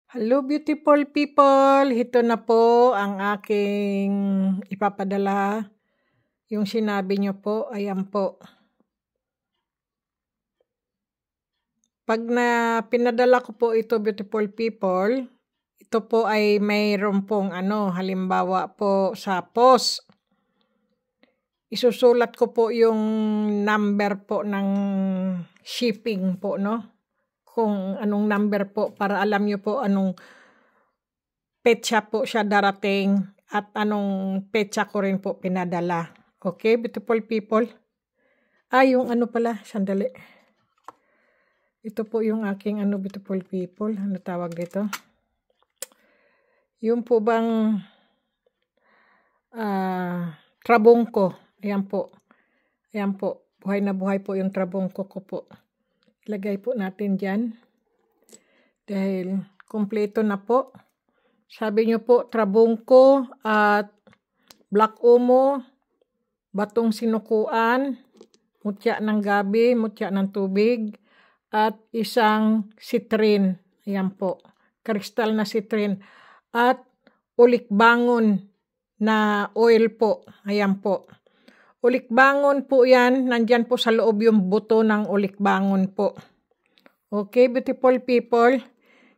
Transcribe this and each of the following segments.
Hello beautiful people! Ito na po ang aking ipapadala. Yung sinabi nyo po, ayan po. Pag pinadala ko po ito beautiful people, ito po ay mayroon pong halimbawa po sa post. Isusulat ko po yung number po ng shipping po, no? Kung anong number po para alam nyo po anong petsa po siya darating at anong petsa ko rin po pinadala. Okay, beautiful people? Yung pala, sandali. Ito po yung aking beautiful people. Ano tawag dito? Yung po bang trabongko. Ayan po. Ayan po. Buhay na buhay po yung trabongko ko po. Ilagay po natin dyan. Dahil kompleto na po. Sabi nyo po, trabongko at black omo, batong sinukuan, mutya ng gabi, mutya ng tubig, at isang citrin. Ayan po. Kristal na citrin. At ulikbangon na oil po. Ayan po. Ulikbangon po yan. Nandyan po sa loob yung buto ng ulikbangon po. Okay, beautiful people.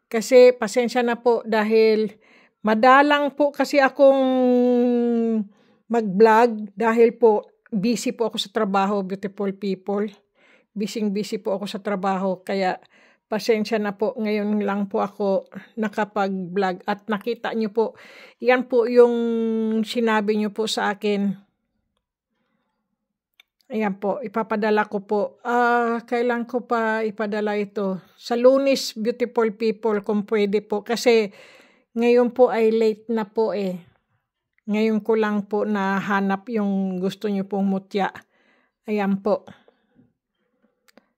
Kasi pasensya na po dahil madalang po kasi akong mag-vlog dahil po busy po ako sa trabaho, beautiful people. Busy po ako sa trabaho kaya pasensya na po, ngayon lang po ako nakapag-vlog at nakita nyo po, yan po yung sinabi nyo po sa akin. Ayan po, ipapadala ko po. Kailan ko pa ipadala ito? Sa Lunes, beautiful people, kung pwede po. Kasi ngayon po ay late na po eh. Ngayon ko lang po nahanap yung gusto nyo pong mutya. Ayan po.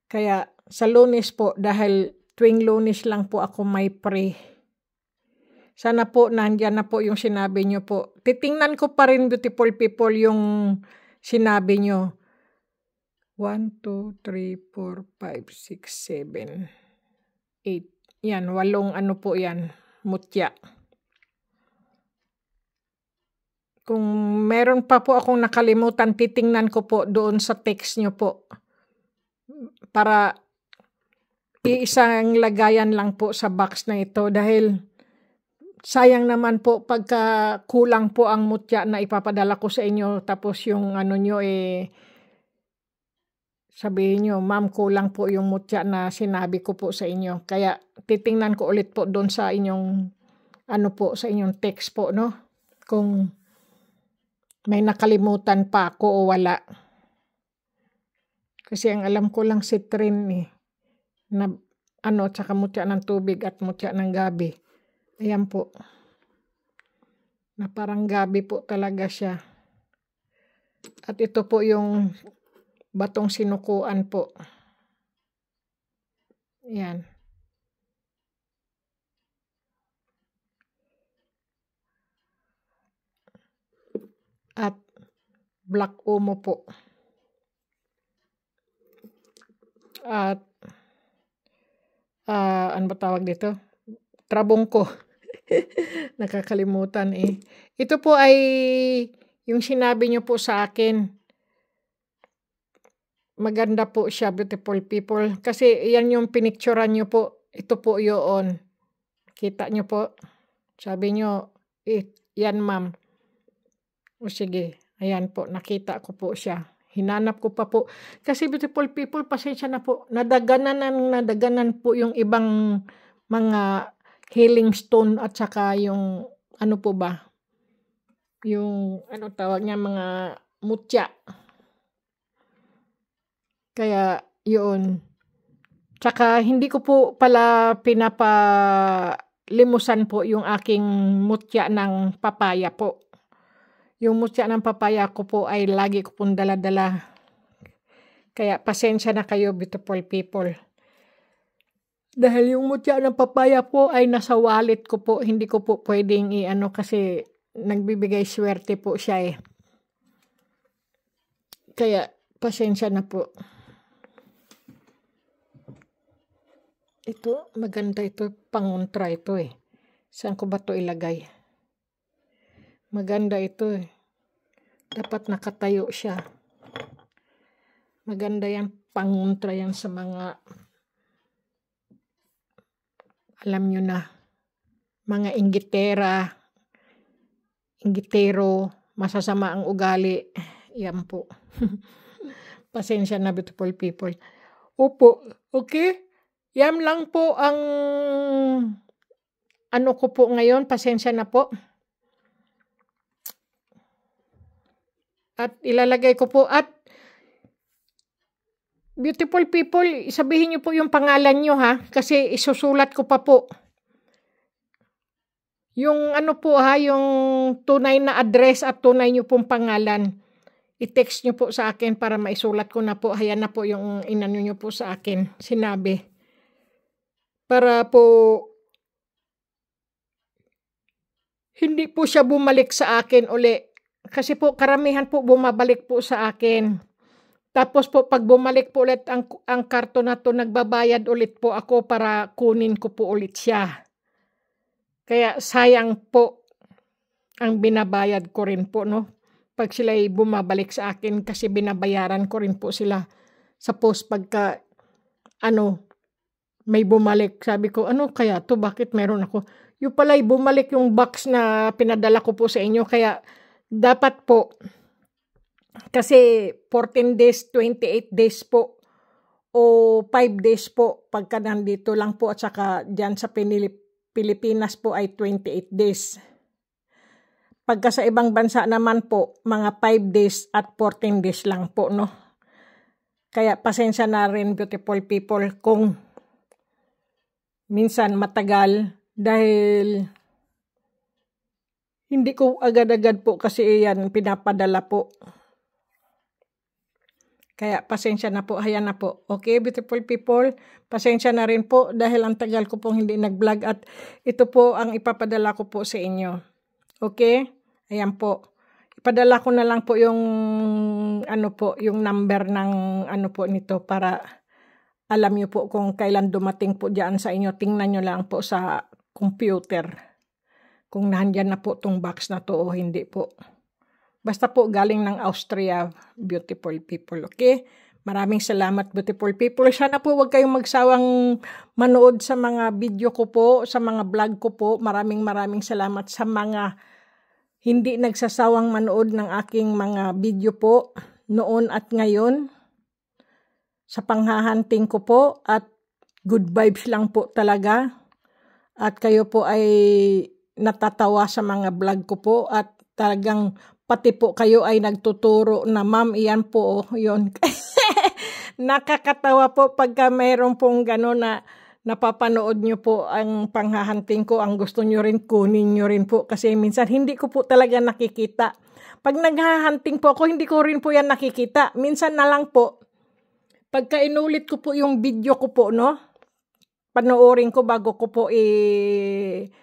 Kaya sa Lunes po, dahil tuwing Lunes lang po ako may free. Sana po nandyan na po yung sinabi nyo po. Titingnan ko pa rin beautiful people yung sinabi nyo. 1, 2, 3, 4, 5, 6, 7, 8. Yan, 8 po yan. Mutya. Kung meron pa po akong nakalimutan, titingnan ko po doon sa text nyo po. Para iisang lagayan lang po sa box na ito. Dahil sayang naman po pagka kulang po ang mutya na ipapadala ko sa inyo. Tapos yung nyo sabihin nyo, ma'am, kulang po yung mutya na sinabi ko po sa inyo. Kaya titingnan ko ulit po doon sa inyong sa inyong text po, no? Kung may nakalimutan pa ako o wala. Kasi ang alam ko lang citrin eh. Na tsaka mutya ng tubig at mutya ng gabi. Ayan po. Na parang gabi po talaga siya. At ito po yung batong sinukuan po. Yan. At black omo po. At ano ba tawag dito? Trabongko. Nakakalimutan eh. Ito po ay yung sinabi nyo po sa akin. Maganda po siya, beautiful people. Kasi yan yung pinicturan nyo po. Ito po yun. Kita nyo po. Sabi nyo, yan ma'am. O sige, ayan po. Nakita ko po siya. Hinanap ko pa po. Kasi beautiful people, pasensya na po. Nadaganan po yung ibang mga healing stone at saka yung po ba? Yung tawag niya, mga mutya. Kaya, yun. Tsaka, hindi ko po pala pinapalimusan po yung aking mutya ng papaya po. Yung mutya ng papaya ko po ay lagi ko pong dala-dala. Kaya, pasensya na kayo, beautiful people. Dahil yung mutya ng papaya po ay nasa wallet ko po. Hindi ko po pwedeng kasi nagbibigay swerte po siya eh. Kaya, pasensya na po. Ito, maganda ito, pangontra ito eh. Saan ko ba to ilagay? Maganda ito eh. Dapat nakatayo siya. Maganda yan. Pangontra yan sa mga, alam nyo na, mga inggitero, masasama ang ugali. Yan po. Pasensya na, beautiful people. Opo, okay? Yan lang po ang ano ko po ngayon. Pasensya na po. At ilalagay ko po. At beautiful people, sabihin niyo po yung pangalan niyo ha. Kasi isusulat ko pa po. Yung ano po ha, yung tunay na address at tunay niyo pong pangalan. I-text niyo po sa akin para maisulat ko na po. Hayan na po yung inano niyo po sa akin. Sinabi. Para po hindi po siya bumalik sa akin uli. Kasi po karamihan po bumabalik po sa akin. Tapos po pag bumalik po ulit ang karton na to, nagbabayad ulit po ako para kunin ko po ulit siya. Kaya sayang po ang binabayad ko rin po, no? Pag sila'y bumabalik sa akin kasi binabayaran ko rin po sila. Suppose pagka may bumalik, sabi ko, ano kaya to? Bakit meron ako? Yung pala'y bumalik yung box na pinadala ko po sa inyo. Kaya dapat po, kasi 14 days, 28 days po, o 5 days po, pagka nandito lang po at saka dyan sa Pilipinas po ay 28 days. Pagka sa ibang bansa naman po, mga 5 days at 14 days lang po, no? Kaya pasensya na rin, beautiful people, kung minsan matagal dahil hindi ko agad-agad po kasi yan pinapadala po. Kaya pasensya na po, hayan na po. Okay, beautiful people, pasensya na rin po dahil ang tagal ko pong hindi nag-vlog at ito po ang ipapadala ko po sa inyo. Okay? Ayan po. Ipadala ko na lang po yung yung number ng po nito para alam niyo po kung kailan dumating po diyan sa inyo. Tingnan niyo lang po sa computer kung nandiyan na po tong box na to o hindi po. Basta po galing ng Austria, beautiful people, okay? Maraming salamat, beautiful people. Sana po huwag kayong magsawang manood sa mga video ko po, sa mga vlog ko po. Maraming salamat sa mga hindi nagsasawang manood ng aking mga video po noon at ngayon. Sa panghahunting ko po at good vibes lang po talaga. At kayo po ay natatawa sa mga vlog ko po at talagang pati po kayo ay nagtuturo na ma'am, iyan po, yun. Nakakatawa po pagka mayroon pong gano'n na napapanood nyo po ang panghahunting ko. Ang gusto nyo rin, kunin nyo rin po. Kasi minsan hindi ko po talaga nakikita. Pag naghahunting po ako, hindi ko rin po yan nakikita. Minsan na lang po, pagka inulit ko po yung video ko po, no? Panoorin ko bago ko po i-upload.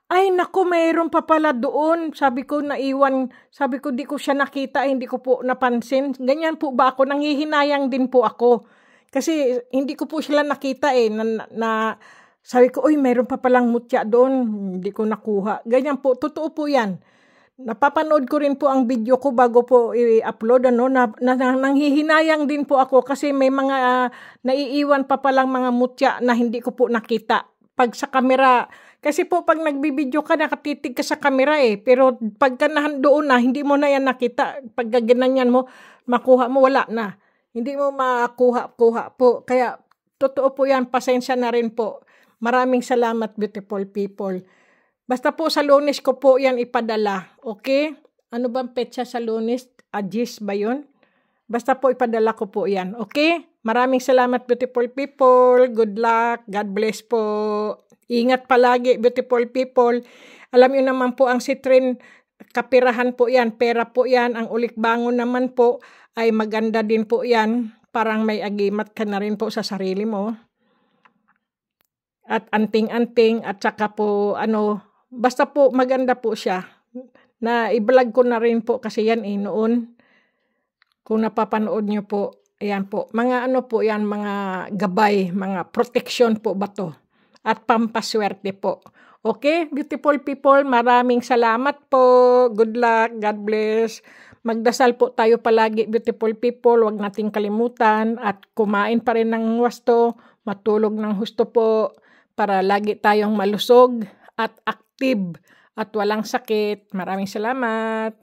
Ay, naku, mayroon pa pala doon. Sabi ko, naiwan. Sabi ko, di ko siya nakita, hindi ko po napansin. Ganyan po ba ako? Nanghihinayang din po ako. Kasi hindi ko po sila nakita sabi ko, uy, mayroon pa palang mutya doon. Hindi ko nakuha. Ganyan po, totoo po yan. Napapanood ko rin po ang video ko bago po i-upload. Nanghihinayang din po ako kasi may mga naiiwan pa palang mga mutya na hindi ko po nakita. Pag sa kamera, kasi po pag nagbibideo ka, nakatitig ka sa kamera pero pagka doon na, hindi mo na yan nakita. Pag ganyan mo, makuha mo, wala na. Hindi mo makuha po. Kaya totoo po yan, pasensya na rin po. Maraming salamat, beautiful people. Basta po sa Lunes ko po yan ipadala. Okay? Ano bang petsa sa Lunes? Agis ba yun? Basta po ipadala ko po yan. Okay? Maraming salamat, beautiful people. Good luck. God bless po. Ingat palagi, beautiful people. Alam niyo naman po ang sitrin, kapirahan po yan, pera po yan. Ang ulikbangon naman po ay maganda din po yan. Parang may agimat ka na rin po sa sarili mo. At anting-anting at saka po basta po maganda po siya. Na i-vlog ko na rin po kasi yan noon. Kung napapanood niyo po, ayan po. Mga po yan, mga gabay, mga protection po ba to? at pampaswerte po. Okay, beautiful people, maraming salamat po. Good luck, God bless. Magdasal po tayo palagi, beautiful people. Huwag nating kalimutan at kumain pa rin ng wasto, matulog ng husto po para lagi tayong malusog at active at walang sakit. Maraming salamat.